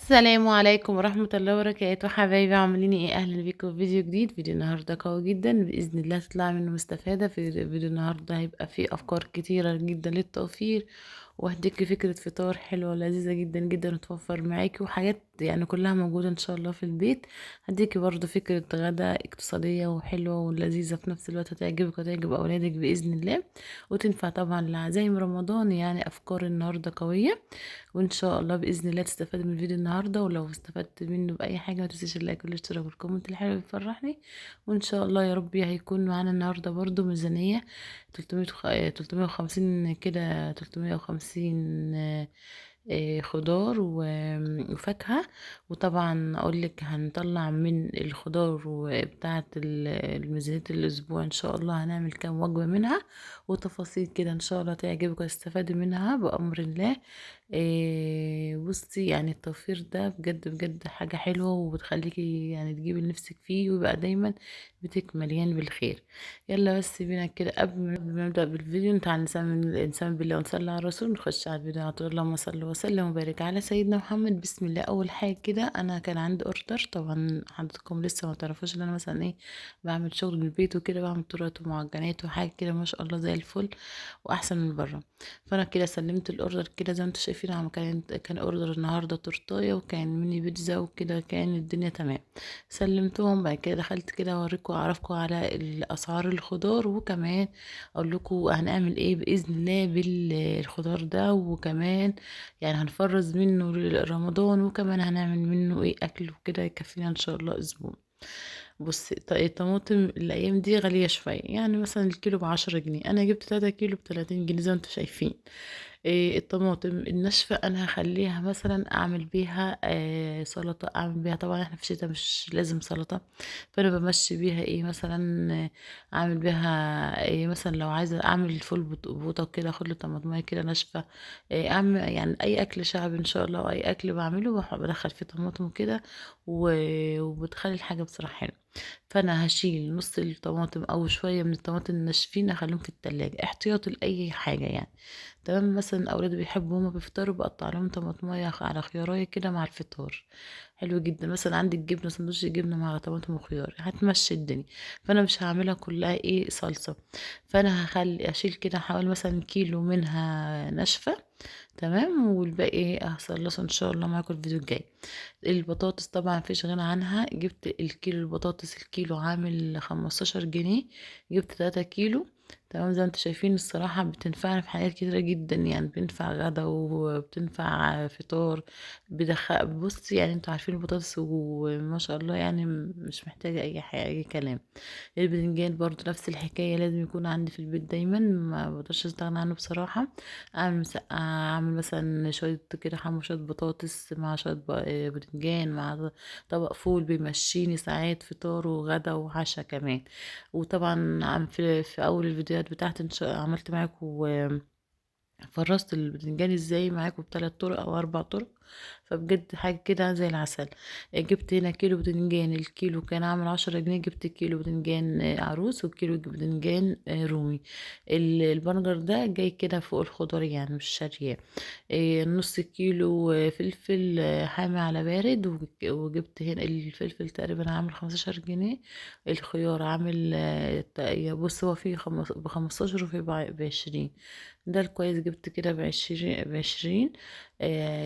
السلام عليكم ورحمة الله وبركاته حبايبي، عاملين ايه؟ اهلا بيكم في فيديو جديد. فيديو النهارده قوي جدا باذن الله تطلع منه مستفادة. في فيديو النهارده هيبقى فيه افكار كتيرة جدا للتوفير، وهديكي فكرة فطار حلوة ولذيذة جدا جدا وتوفر معاكي، وحاجات يعني كلها موجودة ان شاء الله في البيت. هديكي برضو فكرة غدا اقتصادية وحلوة ولذيذة في نفس الوقت، هتعجبك وتعجب اولادك باذن الله، وتنفع طبعا لعزايم رمضان. يعني افكار النهارده قوية، وان شاء الله باذن الله تستفاد من الفيديو النهارده. ولو استفدت منه باي حاجه ما تنسيش اللايك والاشتراك والكومنت الحلو بيفرحني. وان شاء الله يا رب هيكون معانا النهارده برضو ميزانيه 350 كده، 350 خضار وفاكهة. وطبعا اقول لك هنطلع من الخضار وبتاعة الميزانية الاسبوع ان شاء الله هنعمل كام وجبة منها، وتفاصيل كده ان شاء الله تعجبك وتستفادي منها بأمر الله. بصي يعني التوفير ده بجد بجد حاجة حلوة، وبتخليكي يعني تجيبي لنفسك فيه ويبقى دايما بيتك مليان بالخير. يلا بس بينا كده، قبل ما نبدأ بالفيديو تعالى نسمي الإنسان بالله ونصلي على الرسول، نخش على الفيديو على طول. اللهم صل وسلم وبارك على سيدنا محمد. بسم الله. أول حاجة كده أنا كان عندي أوردر، طبعا حضرتكم لسه ما تعرفوش إن أنا مثلا إيه بعمل شغل من البيت وكده، بعمل طرات ومعجنات وحاجة كده ما شاء الله زي الفل وأحسن من بره. فأنا كده سلمت الأوردر كده زي ما انتوا شايفين. كان أوردر النهاردة تورتاية وكان ميني بيتزا وكده، كان الدنيا تمام. سلمتهم بعد كده دخلت كده اوريكم اعرفكم على الاسعار الخضار، وكمان اقول لكم هنعمل ايه باذن الله بالخضار ده، وكمان يعني هنفرز منه رمضان، وكمان هنعمل منه ايه اكل وكده يكفينا ان شاء الله اسبوع. بصي الطماطم الايام دي غاليه شويه، يعني مثلا الكيلو ب10 جنيه، انا جبت 3 كيلو ب30 جنيه زي ما انتم شايفين. الطماطم الناشفة أنا هخليها مثلا أعمل بيها سلطة، أعمل بيها طبعا احنا في الشتا مش لازم سلطة، فأنا بمشي بيها ايه مثلا أعمل بيها ايه مثلا لو عايزة أعمل فول بوطة كده، أخد له طماطمية كده ناشفة. أعمل يعني أي أكل شعبي إن شاء الله، أي أكل بعمله بدخل فيه طماطم كده، وبتخلي الحاجة بصراحة حلوة. فانا هشيل نص الطماطم او شويه من الطماطم الناشفين اخليهم في التلاجة احتياطي لاي حاجه يعني. تمام. مثلا اولادي بيحبوا هما بيفطروا بقطع لهم طماطميه على خيارية كده مع الفطار، حلو جدا. مثلا عندك جبنه، سندوتش جبنه مع طماطم وخيار هتمشي الدنيا. فانا مش هعملها كلها ايه صلصه، فانا هخلي اشيل كده حوالي مثلا كيلو منها ناشفه. تمام. والباقي هخلصه ان شاء الله معاكم الفيديو الجاي. البطاطس طبعا مفيش غنى عنها، جبت الكيلو البطاطس الكيلو عامل 15 جنيه، جبت 3 كيلو. تمام. زي ما انتوا شايفين الصراحة بتنفعنا في حاجات كتيرة جدا، يعني بتنفع غدا وبتنفع فطار. بص يعني انتوا عارفين البطاطس وما شاء الله يعني مش محتاجة اي حاجة اي كلام. الباذنجان برضو نفس الحكاية، لازم يكون عندي في البيت دايما، ما بقدرش استغنى عنه بصراحة. اعمل مسقعة، اعمل مثلا شوية كده حمو، شوية بطاطس مع شوية باذنجان مع طبق فول بيمشيني ساعات فطار وغدا وعشاء كمان. وطبعا في اول الفيديوهات بتاعتي عملت معاكم فرست البتنجان ازاي معاكم ب3 طرق او 4 طرق، فبجد حاجة كده زي العسل. جبت هنا كيلو بتنجان، الكيلو كان عامل 10 جنيه، جبت كيلو بتنجان عروس وكيلو بتنجان رومي. البنجر ده جاي كده فوق الخضار يعني مش شارياه. نص كيلو فلفل حامي على بارد، وجبت هنا الفلفل تقريبا عامل 15 جنيه. الخيار عامل بص هو فيه ب15 وفيه ب20. ده الكويس جبت كده ب20.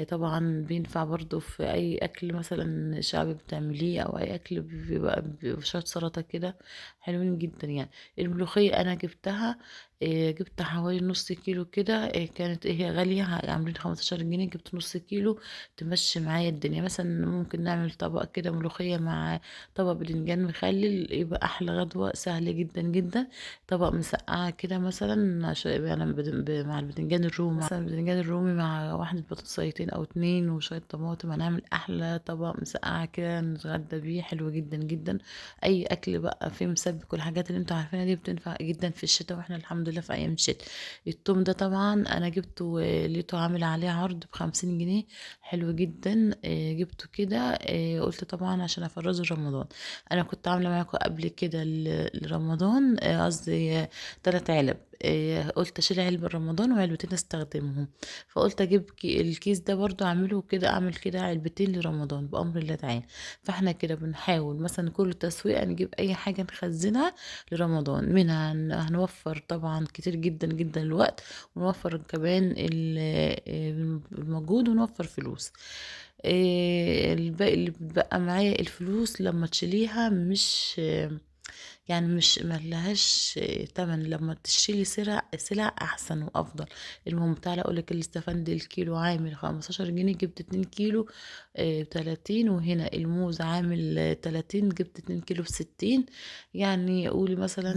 طبعا بينفع برضو في اي اكل مثلا شعبي بتعمليه، او اي اكل بيبقى شوية سلطة كده حلوين جدا يعني. الملوخية انا جبتها، جبت حوالي نص كيلو كده. كانت هي غالية، عاملين 15 جنيه، جبت نص كيلو تمشي معايا الدنيا. مثلا ممكن نعمل طبق كده ملوخية مع طبق باذنجان مخلل، يبقى أحلى غدوة سهل جدا جدا. طبق مسقعة كده مثلا يعني مع الباذنجان الرومي، مثلا الباذنجان الرومي مع واحدة بطاطسيتين أو اتنين وشوية طماطم، هنعمل أحلى طبق مسقعة كده نتغدى بيه، حلو جدا جدا. أي أكل بقى فيه مسبك والحاجات اللي انتوا عارفينها دي بتنفع جدا في الشتاء، واحنا الحمد لله في أيام الشتاء. التوم ده طبعا أنا جبته لقيته عامل عليه عرض ب50 جنيه، حلو جدا. جبته كده. قلت طبعا عشان أفرزه رمضان. أنا كنت عاملة معاكم قبل كده لرمضان قصدي 3 علب قلت اشيل علبة رمضان وعلبتين استخدمهم، فقلت اجيب الكيس ده برضو اعمله كده، اعمل كده علبتين لرمضان بامر الله تعالى. فاحنا كده بنحاول مثلا كل تسويقة نجيب اي حاجة نخزنها لرمضان، منها هنوفر طبعا كتير جدا جدا الوقت، ونوفر كمان المجهود، ونوفر فلوس. الباقي اللي بقى معايا الفلوس لما تشيليها مش يعني مش ملهاش تمن، لما تشتري سلع احسن وافضل. المهم تعالى اقولك الاستفندي الكيلو عامل 15 جنيه، جبت 2 كيلو ب30، وهنا الموز عامل 30، جبت 2 كيلو ب60. يعني قولي مثلا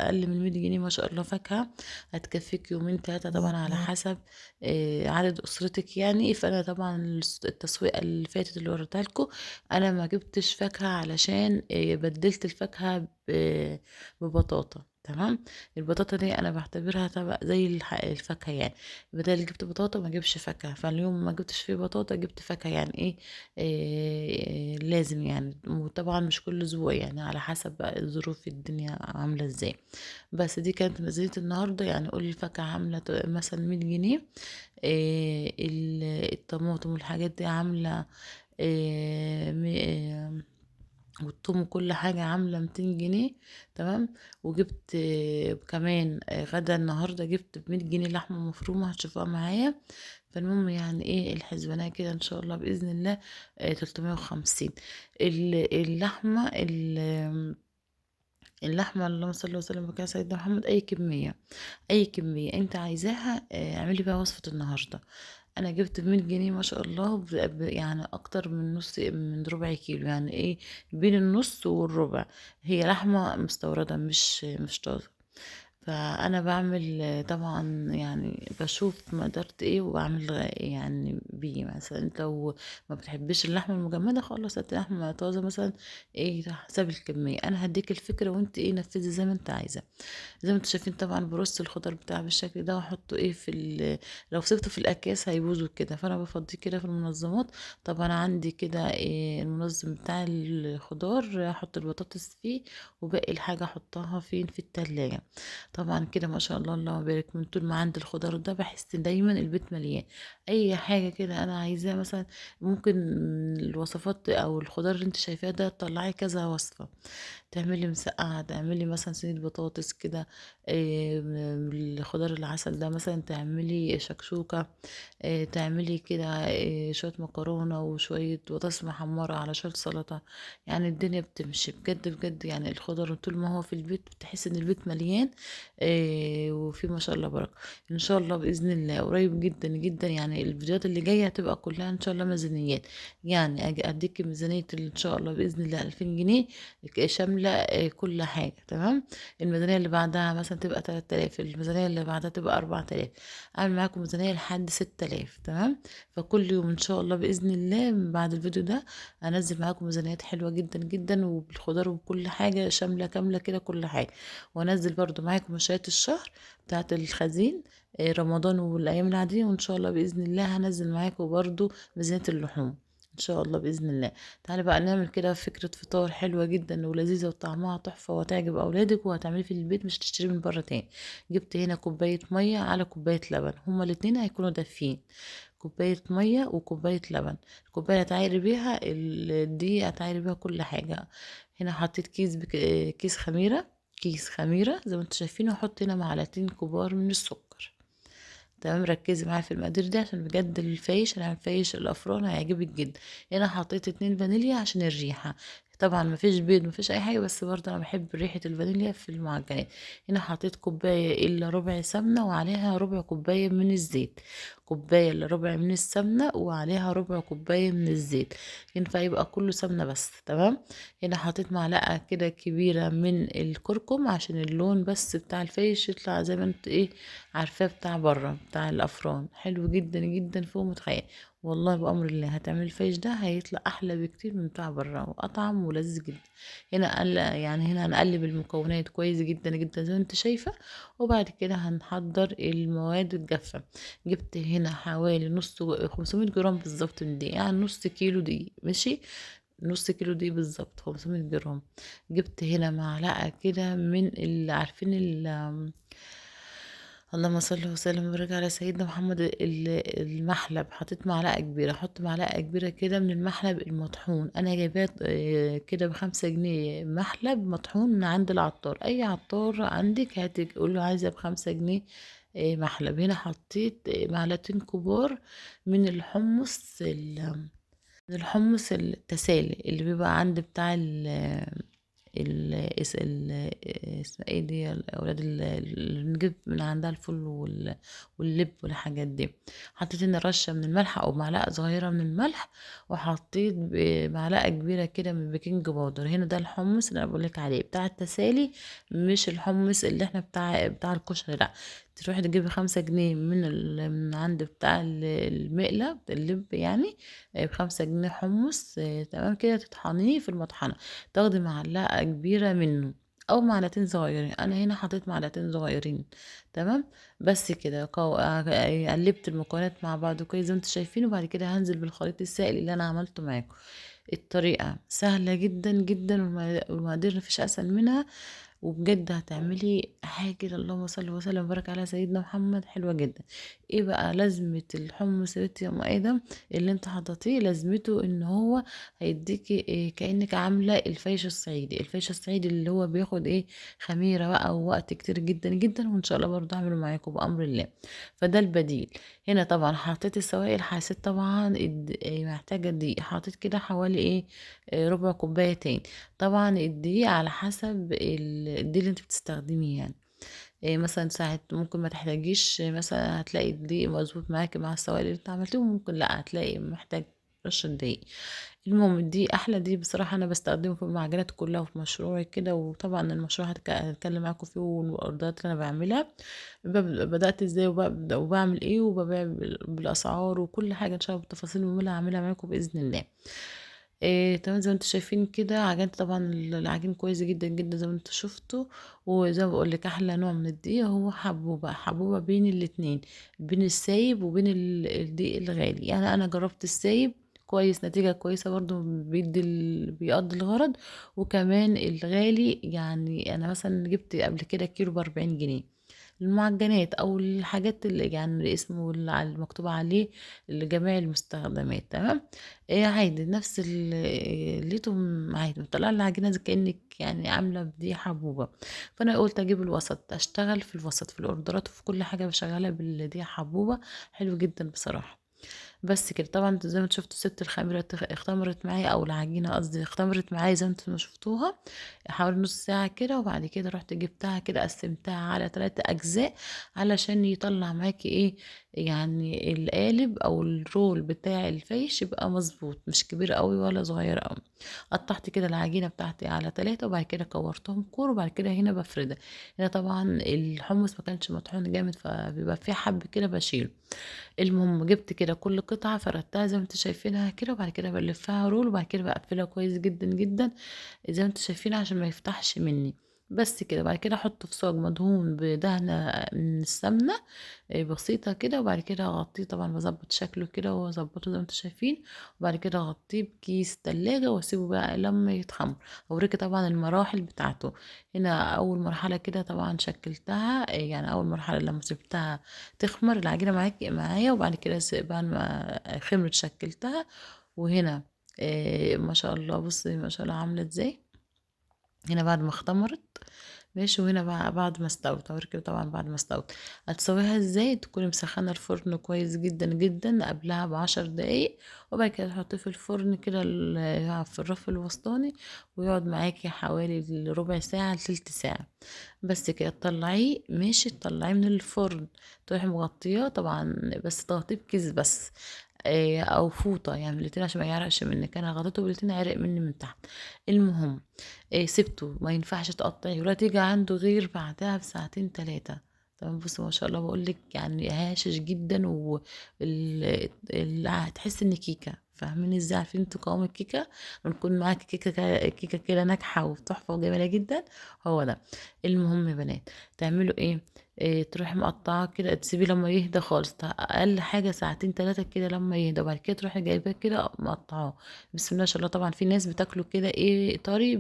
اقل من 100 جنيه ما شاء الله فاكهة هتكفيك يومين تلاتة، طبعا على حسب عدد اسرتك يعني. فانا طبعا التسويقة اللي فاتت اللي وريتها لكم، انا ما جبتش فاكهة علشان بدلت الفاكهة ببطاطا. تمام. البطاطا دي انا بعتبرها تبع زي الفاكهة يعني، بدل جبت بطاطا ما جبش فاكهة، فاليوم ما جبتش فيه بطاطا جبت فاكهة يعني ايه. لازم يعني، وطبعا مش كل اسبوع يعني، على حسب بقى ظروف الدنيا عاملة ازاي. بس دي كانت ميزانية النهاردة يعني. قولي الفاكهة عاملة مثلا 100 جنيه، الطماطم والحاجات دي عاملة والثوم وكل حاجة عاملة 200 جنيه. تمام. وجبت كمان غدا النهاردة جبت ب100 جنيه لحمة مفرومة هتشوفوها معايا. فالمهم يعني ايه الحسبانية كده ان شاء الله بإذن الله 350. اللحمة اللهم صل وسلم وبارك على سيدنا محمد، أي كمية، أي كمية أنت عايزاها اعملي بقى وصفة النهاردة. أنا جبت ب100 جنيه ما شاء الله، يعني أكتر من نص، من ربع كيلو يعني إيه، بين النص والربع. هي لحمة مستوردة مش طازة. فانا بعمل طبعا يعني بشوف مقدرت ايه وبعمل يعني بيه. مثلا انت لو ما بتحبش اللحمه المجمده خلاص هات لحمه طازه مثلا، ايه حسب الكميه. انا هديك الفكره وانت ايه نفذي زي ما انت عايزه. زي ما انتوا شايفين طبعا برص الخضار بتاعي بالشكل ده، واحطه ايه لو سبته في الاكياس هيبوظوا كده، فانا بفضيه كده في المنظمات. طب انا عندي كده إيه المنظم بتاع الخضار، احط البطاطس فيه، وباقي الحاجه احطها فين في التلاجة. طبعا كده ما شاء الله اللهم بارك، من طول ما عندي الخضار ده بحس دايما البيت مليان. اي حاجه كده انا عايزاه مثلا، ممكن الوصفات او الخضار اللي انت شايفاه ده تطلعي كذا وصفه. تعملي مسقعة، تعملي مثلا صينية بطاطس كده، الخضار العسل ده مثلا، تعملي شكشوكة، تعملي كده شوية مكرونة وشوية بطاطس محمرة على شوية سلطة. يعني الدنيا بتمشي بجد بجد يعني. الخضار طول ما هو في البيت بتحس ان البيت مليان، وفي ما شاء الله بركة. ان شاء الله بإذن الله قريب جدا جدا يعني، الفيديوهات اللي جاية هتبقى كلها ان شاء الله ميزانيات. يعني اجي اديك ميزانية ان شاء الله بإذن الله 2000 جنيه، شاملة كل حاجة. تمام. الميزانية اللي بعدها مثلا تبقى 3000، الميزانية اللي بعدها تبقى 4000، اعمل معاكم ميزانية لحد 6000. تمام. فكل يوم ان شاء الله بإذن الله بعد الفيديو ده انزل معاكم ميزانيات حلوة جدا جدا، وبالخضار وبكل حاجة شاملة كاملة كده كل حاجة. وانزل برضو معاكم مشاهد الشهر بتاعت الخزين، رمضان والايام العادية. وان شاء الله بإذن الله هنزل معاكم برضو ميزانية اللحوم ان شاء الله باذن الله. تعالي بقى نعمل كده فكره فطار حلوه جدا ولذيذه وطعمها تحفه وهتعجب اولادك، وهتعملي في البيت مش تشتري من بره تاني. جبت هنا كوبايه ميه على كوبايه لبن، هما الاتنين هيكونوا دافيين. كوبايه ميه وكوبايه لبن. الكوبايه هتعايري بيها دي هتعايري بيها كل حاجه. هنا حطيت كيس خميره، كيس خميره زي ما انتوا شايفين، واحط هنا معلقتين كبار من السكر. تمام. ركزي معايا في المقادير دي عشان بجد الفايش، انا الفايش الافران هيعجبك جدا. هنا حطيت 2 فانيليا عشان الريحه. طبعا مفيش بيض مفيش اي حاجه، بس برضه انا بحب ريحه الفانيليا في المعجنات. هنا حطيت كوبايه الا ربع سمنه وعليها ربع كوبايه من الزيت. كوبايه الا ربع من السمنه وعليها ربع كوبايه من الزيت. ينفع يبقى كله سمنه بس. تمام. هنا حطيت معلقه كده كبيره من الكركم عشان اللون بس بتاع الفايش يطلع زي ما انت ايه عارفاه، بتاع بره بتاع الافران، حلو جدا جدا فوق متخيل. والله بامر الله هتعمل الفيش ده هيطلع احلى بكتير من بتاع بره، واطعم ولذيذ جدا. يعني هنا هنقلب المكونات كويس جدا جدا زي ما انت شايفه. وبعد كده هنحضر المواد الجافه. جبت هنا حوالي نص 500 جرام بالظبط من دي، يعني نص كيلو دي ماشي. نص كيلو دي بالظبط 500 جرام. جبت هنا معلقة كده من اللي عارفين اللهم صل وسلم وبارك على سيدنا محمد، المحلب، حطيت معلقة كبيرة، احط معلقة كبيرة كده من المحلب المطحون. انا جايباه كده ب5 جنيه، محلب مطحون من عند العطار، اي عطار عندك هاتي قول له عايزة ب5 جنيه محلب. هنا حطيت معلقتين كبار من الحمص التسالي اللي بيبقى عند بتاع ال اس ال اسمها ايه دي يا اولاد، اللي بنجيب من عندها الفول واللب والحاجات دي. حطيت هنا رشه من الملح او معلقه صغيره من الملح، وحطيت معلقه كبيره كده من البيكنج باودر. هنا ده الحمص اللي انا بقولك عليه بتاع التسالي، مش الحمص اللي احنا بتاع الكشري، لا. تروحي تجيبي 5 جنيه من عند بتاع المقلة اللب يعني، ب5 جنيه حمص. تمام كده، تطحنيه في المطحنة، تاخدي معلقة كبيرة منه او معلقتين صغيرين. انا هنا حطيت معلقتين صغيرين. تمام. بس كده قلبت المكونات مع بعض كويس زي ما انتوا شايفين، وبعد كده هنزل بالخليط السائل اللي انا عملته معاكم. الطريقة سهلة جدا جدا، والمقادير مفيش اسهل منها. وبجد هتعملي حاجة كده اللهم صل وسلم وبارك على سيدنا محمد حلوة جدا. ايه بقى لازمة الحمص يا بنت يا ام ادم؟ اللي انت حطيتيه لازمته ان هو هيديكي إيه، كأنك عاملة الفيش الصعيدي. الفيش الصعيدي اللي هو بياخد ايه، خميرة بقى ووقت كتير جدا جدا، وان شاء الله برضه اعمله معاكم بأمر الله. فده البديل. هنا طبعا حطيت السوائل، حسيت طبعا محتاجة دقيق، حطيت كده حوالي ايه ربع كوبايتين. طبعا الدقيق على حسب الدقيق اللي انت بتستخدميه يعني. مثلا ساعة ممكن ما تحتاجيش، مثلا هتلاقي الدقيق مظبوط معاكي مع السوائل اللي انت عملتيه، وممكن لا هتلاقي محتاج رشة دقيق. المهم دي احلى، دي بصراحة انا بستخدمه في المعجنات كلها وفي مشروعي كده. وطبعا المشروع هتكلم معاكم فيه والاوردرات اللي انا بعملها، بدأت ازاي وبعمل ايه وببيع بالاسعار وكل حاجة ان شاء الله بالتفاصيل المهمة هعملها معاكم بإذن الله. تمام زي ما انتم شايفين كده، عجنت طبعا العجين كويس جدا جدا زي ما انتم شفتوا. وزي ما بقول لك احلى نوع من الدقيق هو حبوبه، حبوبه بين الاتنين، بين السايب وبين الدقيق الغالي. يعني انا جربت السايب كويس، نتيجة كويسة برضو، بيقضي الغرض. وكمان الغالي يعني انا مثلا جبت قبل كده كيلو ب40 جنيه، المعجنات او الحاجات اللي يعني الاسم المكتوب عليه لجميع المستخدمات. تمام. عادي نفس لقيتهم عادي مطلع العجينة زي كأنك يعني عاملة بدي حبوبة. فأنا قلت أجيب الوسط، أشتغل في الوسط في الأوردرات وفي كل حاجة بشغلها بالدي حبوبة. حلو جدا بصراحة. بس كده طبعا انتوا زي ما انتوا شفتوا ست الخميرة اختمرت معايا، او العجينة قصدي اختمرت معايا زي ما انتوا ما شفتوها، حوالي نص ساعة كده. وبعد كده رحت جبتها كده قسمتها على 3 اجزاء علشان يطلع معاكي ايه، يعني القالب او الرول بتاع الفيش يبقى مظبوط، مش كبير قوي ولا صغير قوي. قطعت كده العجينة بتاعتي على 3، وبعد كده كورتهم كور، وبعد كده هنا بفردها. هنا طبعا الحمص ما كانش مطحون جامد، فبيبقى فيه حب كده بشيله. المهم جبت كده كل قطعة فردتها زي ما انتوا شايفينها كده، وبعد كده بلفها رول، وبعد كده بقفلها كويس جدا جدا زي ما انتوا شايفين عشان ما يفتحش مني. بس كده بعد كده احطه في صاج مدهون بدهنة من السمنة بسيطة كده، وبعد كده اغطيه. طبعا بظبط شكله كده واظبطه زي ما انتوا شايفين. وبعد كده اغطيه بكيس تلاجة واسيبه بقى لما يتخمر. اوريكي طبعا المراحل بتاعته. هنا اول مرحلة كده طبعا شكلتها، يعني اول مرحلة لما سبتها تخمر العجينة معايا، وبعد كده بعد ما خمرت شكلتها. وهنا ما شاء الله بصي ما شاء الله عاملة ازاي هنا بعد ما اختمرت. ماشي. وهنا بقى بعد ما استوت اوريك طبعا بعد ما استوت هتسويها ازاي. تكوني مسخنه الفرن كويس جدا جدا قبلها ب10 دقايق، وبعد كده تحطيه في الفرن كده في الرف الوسطاني، ويقعد معاكي حوالي ربع ساعه لتلت ساعه. بس كده تطلعيه، ماشي تطلعيه من الفرن، تروحي مغطياه طبعا، بس تغطيه بكيس بس او فوطه يعني الاتنين عشان ما يعرقش منك. انا غطيته بالاتنين عرق مني من تحت. المهم سبته، ما ينفعش تقطعيه ولا تيجي عنده غير بعدها بساعتين 3. تمام. بصي ما شاء الله بقولك يعني هاشش جدا، هتحس ان كيكه. فاهمين ازاي؟ عارفين انتوا قوام الكيكه لما يكون معاكي كيكه كده ناجحه وتحفه وجميله جدا، هو ده. المهم يا بنات تعملوا ايه، تروحي مقطعاه كده تسيبيه لما يهدى خالص، اقل حاجه ساعتين 3 كده لما يهدى، وبعد كده تروحي جايباه كده مقطعاه. بسم الله ما شاء الله. طبعا في ناس بتاكله كده طري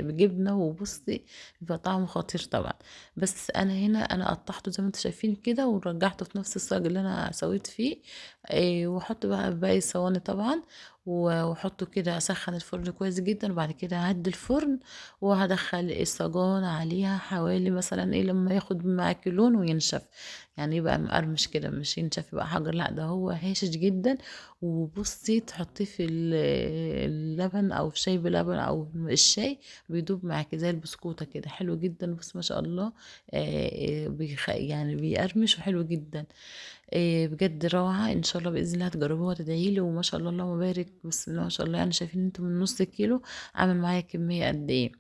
بجبنه، وبصي بيبقى طعمه خطير طبعا. بس انا هنا انا قطعته زي ما انتم شايفين كده، ورجعته في نفس الصاج اللي انا سويت فيه. واحط بقى في باقي الصواني طبعا، واحطه كده، اسخن الفرن كويس جدا، وبعد كده هدي الفرن، وهدخل الصاجون عليها حوالي مثلا لما ياخد معاكي لون وينشف، يعني يبقى مقرمش كده، مش ينشف يبقى حجر، لا ده هو هاشش جدا. وبصي تحطيه في اللبن او في شاي بلبن او الشاي، بيدوب معاكي زي البسكوتة كده، حلو جدا. بس ما شاء الله يعني بيقرمش وحلو جدا. بجد روعة، ان شاء الله باذن الله هتجربوها وتدعيلي. وما شاء الله اللهم بارك، بسم الله ما شاء الله، يعني شايفين انتم من نص كيلو عامل معايا كمية قد ايه.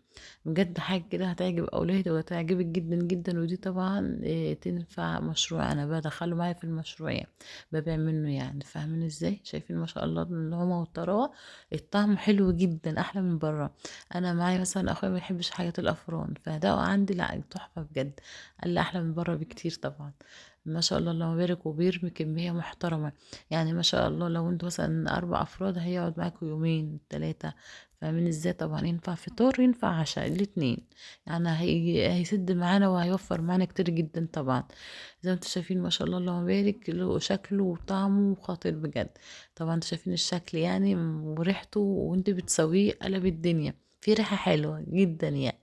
بجد حاجة كده هتعجب أولادي وهتعجبك جدا جدا. ودي طبعا تنفع مشروع أنا بدخله معايا في المشروع، يعني ببيع منه، يعني فاهمين ازاي؟ شايفين ما شاء الله النعومة والطراوة. الطعم حلو جدا، أحلى من بره. أنا معايا مثلا أخويا ما يحبش حاجات الأفران، فده عندي لا تحفة بجد، قال لي أحلى من بره بكتير طبعا. ما شاء الله اللهم بارك، وبيرمي كمية محترمة. يعني ما شاء الله لو انتوا مثلا 4 أفراد هيقعد معاكم يومين 3. فاهمين ازاي؟ طبعا ينفع فطار ينفع عشاء الاتنين، يعني هيسد معانا وهيوفر معانا كتير جدا طبعا. زي ما انتوا شايفين ما شاء الله اللهم بارك، له شكله وطعمه خطير بجد. طبعا انتوا شايفين الشكل يعني وريحته، وانت بتسويه قلب الدنيا، في ريحة حلوة جدا يعني.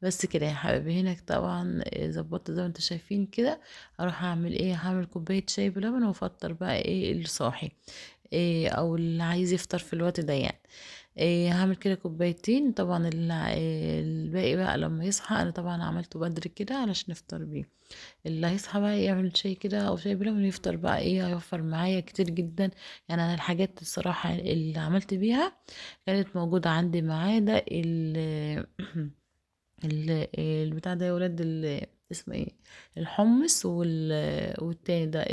بس كده يا حبايبي، هنا طبعا ظبطت زي ما انتوا شايفين كده. اروح اعمل هعمل كوباية شاي بلبن، وافطر بقى اللي صاحي، او اللي عايز يفطر في الوقت ده يعني. هعمل كده كوبايتين طبعا. الباقي بقى لما يصحى، انا طبعا عملته بدري كده علشان نفطر بيه. اللي هيصحى بقى يعمل شاي كده او شاي بلبن يفطر بقى، هيوفر معايا كتير جدا. يعني انا الحاجات الصراحة اللي عملت بيها كانت موجودة عندي، ما عدا البتاع ده يا ولاد، اسمه ايه، الحمص والتاني ده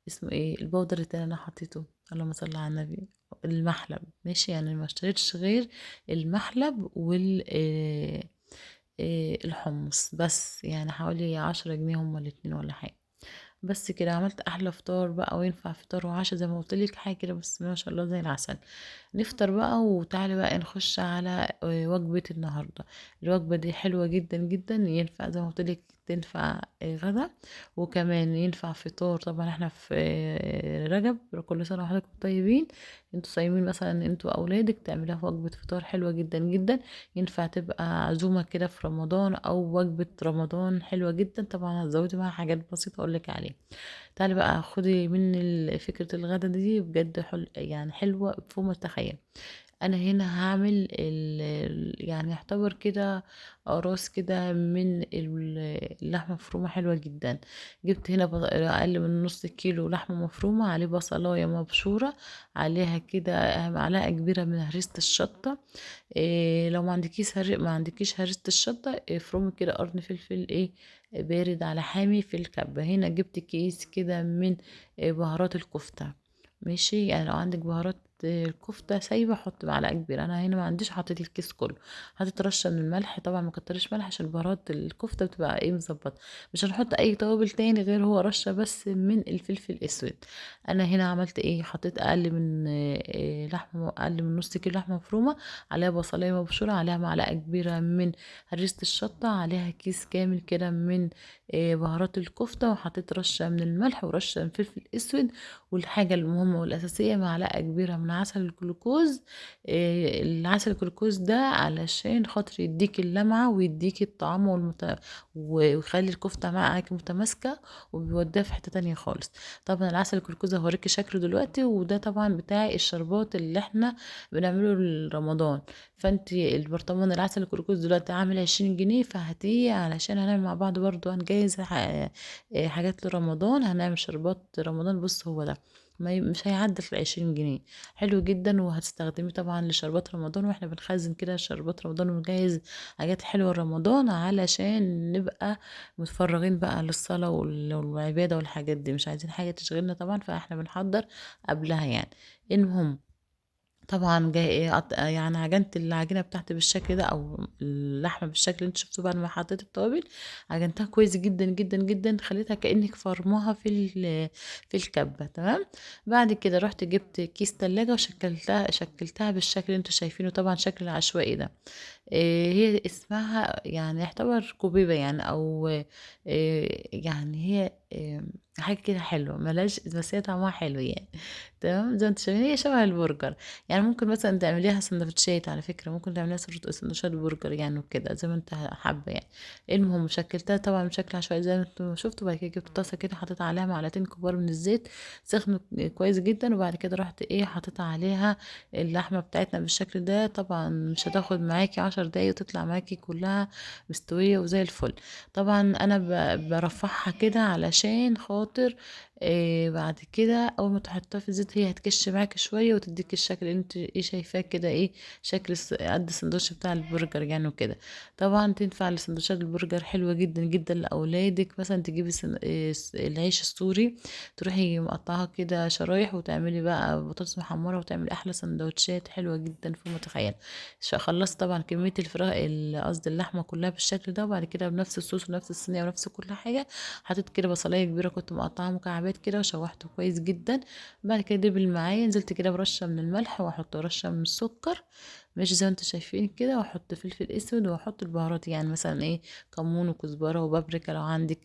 اسمه ايه البودر التاني انا حطيته، اللهم صل على النبي، المحلب. ماشي، يعني ما اشتريتش غير المحلب وال الحمص بس، يعني حوالي 10 جنيه هما الاتنين ولا حاجة. بس كده عملت احلى فطار بقى، وينفع فطار وعشاء زي ما قلت لك، حاجه كده بس ما شاء الله زي العسل. نفطر بقى، وتعالي بقى نخش على وجبه النهارده. الوجبه دي حلوه جدا جدا، ينفع زي ما قلت لك تنفع غدا، وكمان ينفع فطار. طبعا احنا في رجب، كل سنه وحضراتكم طيبين. انتوا صايمين مثلا انتوا اولادك، تعملها في وجبه فطار حلوه جدا جدا. ينفع تبقى عزومه كده في رمضان، او وجبه رمضان حلوه جدا. طبعا هتزودي معاها حاجات بسيطه اقول لك عليها. تعالي بقى خدي من فكرة الغدا دي، بجد يعني حلوة فوق ما تتخيل. انا هنا هعمل يعني يعتبر كده قراص كده من اللحمة مفرومة حلوة جدا. جبت هنا اقل من نص كيلو لحمة مفرومة، عليه بصلاية مبشورة، عليها كده معلقة كبيرة من هريسة الشطة. لو ما عندكيش هرسة الشطة، افرمي كده قرن فلفل بارد على حامي في الكبة. هنا جبت كيس كده من بهارات الكفتة. ماشي، يعني لو عندك بهارات الكفتة سايبة، حط معلقة كبيرة. انا هنا ما عنديش، حطيت الكيس كله. حطيت رشة من الملح، طبعا ما كترش ملح عشان بهارات الكفتة بتبقى مظبطة. مش هنحط اي توابل تاني غير هو رشة بس من الفلفل الاسود. انا هنا عملت حطيت اقل من نص كيلو لحمة مفرومة، عليها بصلاية مبشورة، عليها معلقة كبيرة من هريسة الشطة، عليها كيس كامل كده من بهارات الكفتة، وحطيت رشة من الملح ورشة من فلفل اسود. والحاجة المهمة والأساسية معلقة كبيرة من عسل الجلوكوز. العسل الجلوكوز ده علشان خاطر يديك اللمعة ويديك الطعم ويخلي الكفتة معاك متماسكة، وبيوديها في حتة تانية خالص. طبعا العسل الجلوكوز هوريكي شكله دلوقتي، وده طبعا بتاع الشربات اللي احنا بنعمله لرمضان. فانت البرطمان العسل الكلوكوز دلوقتي عامل 20 جنيه، فهاتيه علشان هنعمل مع بعض برضو، هنجهز حاجات لرمضان، هنعمل شربات رمضان. بص هو ده مش هيعدي في 20 جنيه. حلو جدا، وهتستخدميه طبعا لشربات رمضان، واحنا بنخزن كده شربات رمضان ونجهز حاجات حلوة رمضان، علشان نبقى متفرغين بقى للصلاة والعبادة والحاجات دي، مش عايزين حاجة تشغلنا طبعا، فاحنا بنحضر قبلها يعني. المهم طبعًا جاي إيه يعني عجنت العجينة بتاعتي بالشكل ده أو اللحمة بالشكل اللي أنتم شفتوه بعد ما حطيت التوابل، عجنتها كويس جدًا، جدًا، جدًا، خليتها كأنِك فرماها في الكبة تمام، بعد كده رُحت جبت كيس تلاجة شكلتها بالشكل اللي أنتم شايفينه طبعًا شكل العشوائي ده. هي اسمها يعني يعتبر كُبيبة يعني أو يعني هي حاجة كده حلوة ما لهاش بس هي طعمها حلو يعني تمام، زي ما أنتم شايفين هي شبه البرجر، يعني ممكن مثلًا تعمليها ساندوتشات على فكرة، ممكن تعمليها ساندوتشات برجر يعني وكده زي ما أنتِ حابة يعني. المهم شكلتها طبعًا بشكل عشوائي زي ما أنتم شُفتوا، بعد كده جبت طاسة كده حطيت عليها معلقتين كبار من الزيت، سخنوا كويس جدًا، وبعد كده رُحت إيه حطيت عليها اللحمة بتاعتنا بالشكل ده، طبعًا مش هتاخد معاكِ 10 دقايق وتطلع معاكِ كلّها مستوية وزي الفل. طبعًا أنا بارفّعها كده علشان خاطر بعد كده أول ما تحطّيها في الزيت هي هتكِش معاكِ شوية وتدّيكِ الشكل اللي أنتِ إيه شايفاه كده إيه، شكل قد الساندوتش بتاع البرجر يعني وكده. طبعًا تنفع لساندوتشات البرجر حلوة جدًا، جدًا لأولادِك، مثلًا تجيبي سن العيش السوري تروحي مقطّعاها كده شرايح وتعملي بقى بطاطس محمّرة وتعملي أحلى ساندوتشات حلوة جدًا فوق ما تتخيّلي. خلّصت طبعًا كمية قصدي اللحمة كلّها بالشكل ده، وبعد كده بنفس الصوص ونفس الصينية ونفس كل حاجة، حطيت كده بصلاية كبيرة كنت مقطّعاها مكعبات كده وشوّحته كويس جدًا، بعد كده دِبل معايا نزلت كده برشة من الملح وأحط رشة من السكر، ماشي زي ما أنتم شايفين كده، وأحط فلفل أسود وأحط البهارات يعني مثلًا إيه، كمون وكزبرة وبابريكا لو عندِك،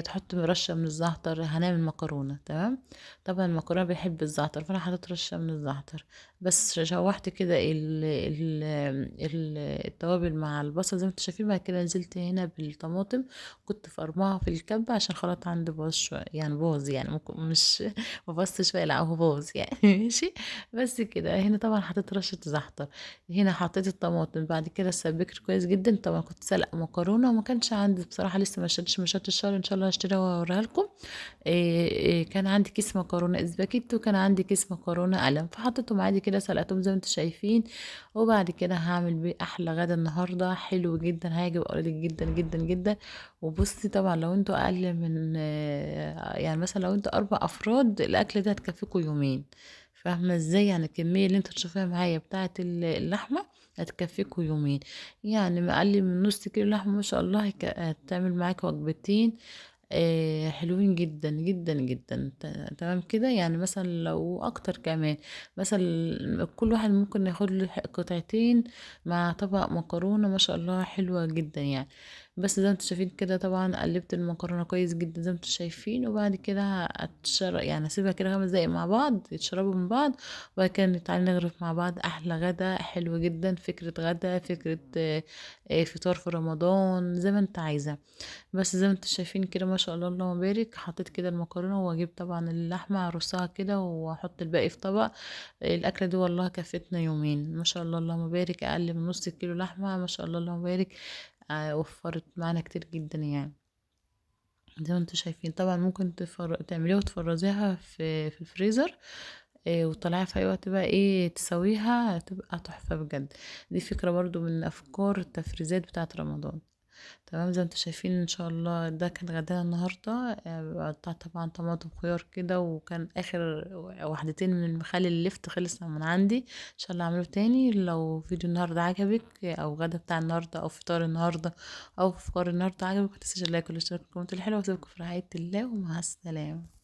تحطي رشة من الزعتر، هنعمل مكرونة تمام، طبعًا المكرونة بيحب الزعتر، فأنا حطيت رشة من الزعتر، بس شوّحت كده التوابل مع البصل زي ما أنتم شايفين، بعد كده نزلت هنا بالطماطم، كنت فرماها في الكبة عشان الخلاط عندي باظ يعني باظ يعني ممكن مش ما باظش شوية لأ هو باظ يعني ماشي، بس كده. هنا طبعًا حطيت رشة زعتر، هنا حطيت الطماطم، بعد كده سبِّكت كويس جدًا، طبعًا كنت سالقة مكرونة وما كانش عندي بصراحة لسه ما اشتريتش مشات الشهر، إن شاء الله هاشتريها وأوريها لكم. كان عندي كيس مكرونة اسباجيتي وكان عندي كيس مكرونة قلم، فحطيتهم عادي كده سلقتهم زي ما أنتم شايفين، وبعد كده هاعمل بيه أحلى غدا النهارده حلو جدًا هيعجب أولادِك جدًا، جدًا، جدًا. وبُصّي طبعًا لو أنتم أقل من يعني مثلًا لو أنتم 4 أفراد الأكل ده هتكفيكم يومين، فاهمة إزاي؟ يعني الكمية اللي أنتم تشوفوها معايا بتاعة اللحمة هتكفيكم يومين، يعني ما أقل من نُص كيلو لحمة ما شاء الله هتعمل معاك وجبتين حلوين جدًا، جدًا، جدًا، تمام كده، يعني مثلًا لو أكتر كمان، مثلًا كل واحد ممكن ياخد له قطعتين مع طبق مكرونة ما شاء الله حلوة جدًا يعني، بس زي ما أنتم شايفين كده طبعًا قلّبت المكرونة كويس جدًا زي ما أنتم شايفين، وبعد كده يعني هاسيبها كده 5 دقايق مع بعض يتشربوا من بعض، وبعد كده تعالي نغرف مع بعض أحلى غدا حلو جدًا، فكرة غدا، فكرة فطار في رمضان، زي ما أنتِ عايزة. بس زي ما انتم شايفين كده ما شاء الله اللهم بارك، حطيت كده المكرونة واجيب طبعا اللحمة ارصها كده واحط الباقي في طبق. الاكلة دي والله كفتنا يومين ما شاء الله اللهم بارك، اقل من نص كيلو لحمة ما شاء الله اللهم بارك. وفرت معانا كتير جدا يعني. زي ما انتم شايفين طبعا ممكن تعمليها وتفرزيها في الفريزر، وتطلعيها في اي وقت بقى ايه تسويها تبقى تحفة بجد. دي فكرة برضو من افكار التفريزات بتاعة رمضان. تمام زي ما انتم شايفين ان شاء الله ده كان غدانا النهارده، قطعت طبعا طماطم خيار كده، وكان اخر واحدتين من المخلل اللفت خلص من عندي، ان شاء الله اعمله تاني. لو فيديو النهارده عجبك او غدا بتاع النهارده او فطار النهارده او فطار النهارده عجبك، متنسيش اللايك والاشتراك والكومنت الحلو، واسيبكم في رعاية الله ومع السلامه.